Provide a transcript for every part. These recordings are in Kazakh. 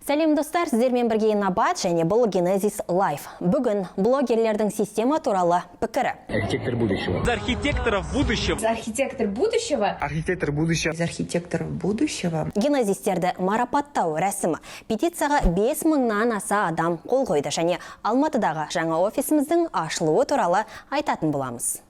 Сәлем достар, сіздермен бірге Набат және бұл Genesis Live. Бүгін блогерлердің система туралы пікірі. Архитектор будущего. Из архитекторов будущего. Архитектор будущего. Архитектор будущего. Из архитекторов будущего. Генезистерді марапаттау рәсімі. Петицияға 5000-нан аса адам қол қойды және Алматыдағы жаңа офисіміздің ашылуы туралы айтатын боламыз.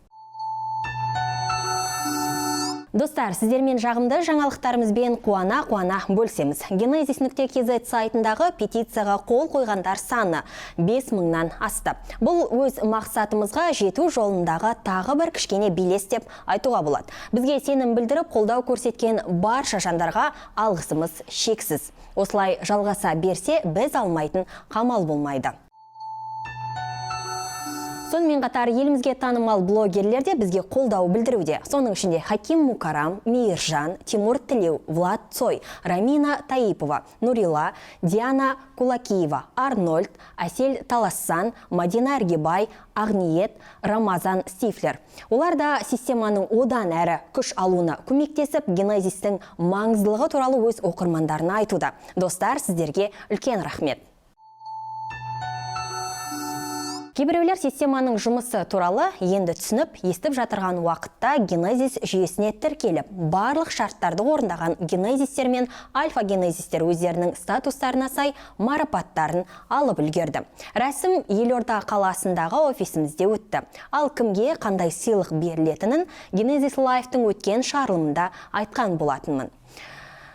Достар, сіздермен жағымды жаңалықтарымызбен қуана бөлсеміз. Genesis.kz сайтындағы петицияға қол қойғандар саны 5000-нан асты. Бұл өз мақсатымызға жету жолындағы тағы бір кішкене белес деп айтуға болады. Бізге сенім білдіріп, қолдау көрсеткен барша жандарға алғысымыз шексіз. Осылай жалғаса берсе, біз алмайтын қамал болмайды. Сонымен қатар елімізге танымал блогерлер де бізге қолдау білдіруде. Соның ішінде Хаким Мукарам, Мейіржан, Тимур Тілеу, Влад Цой, Рамина Таипова, Нурила, Диана Кулакиева, Арнольд, Асель Талассан, Мадина Аргибай, Ағниет, Рамазан Стифлер. Олар да системаның одан әрі күш алуына көмектесіп, Genesis'тің маңыздылығы туралы өз оқырмандарына айтуда. Достар, сіздерге үлкен рахмет. Кейбіреулер системаның жұмысы туралы енді түсініп, естіп жатырған уақытта Genesis жүйесіне тіркеліп, барлық шарттарды орындаған Genesis'тер мен альфа Genesis'тер өздерінің статустарына сай марапаттарын алып үлгерді. Рәсім Елорда қаласындағы офисімізде өтті. Ал кімге қандай сыйлық берілетінін Genesis Live-тың өткен шарылымында айтқан болатынмын.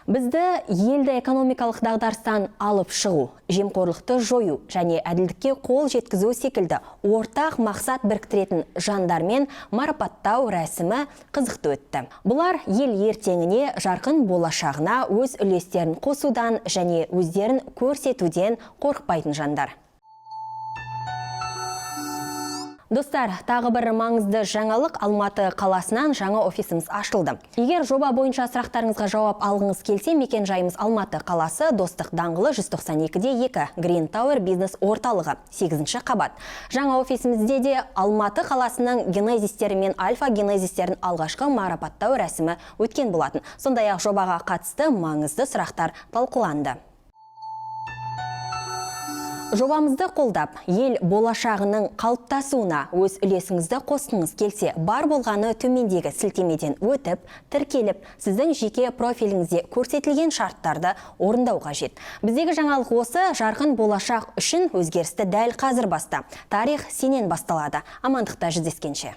Бізді елді экономикалық дағдарыстан алып шығу, жемқорлықты жою және әділдікке қол жеткізу секілді ортақ мақсат біріктіретін жандармен марапаттау рәсімі қызықты өтті. Бұлар ел ертеңіне, жарқын болашағына өз үлестерін қосудан және өздерін көрсетуден қорықпайтын жандар. Достар, тағы бір маңызды жаңалық Алматы қаласынан жаңа офисіміз ашылды. Егер жоба бойынша сұрақтарыңызға жауап алғыңыз келсе, мекен жайымыз Алматы қаласы, Достық даңғылы 192-2, Green Tower бизнес орталығы, 8-ші қабат. Жаңа офисімізде де Алматы қаласының Genesis'тері мен альфа Genesis'терін алғашқы марапаттау рәсімі өткен болатын. Сондай-ақ жобаға қатысты маңызды сұрақтар талқыланды. Жобамызды қолдап, ел болашағының қалыптасуына өз үлесіңізді қосқыңыз келсе, бар болғаны төмендегі сілтемеден өтіп, тіркеліп, сіздің жеке профиліңізде көрсетілген шарттарды орындау қажет. Біздегі жаңалық осы, жарқын болашақ үшін өзгерісті дәл қазір баста. Тарих сенен басталады. Амандықта жүздескенше.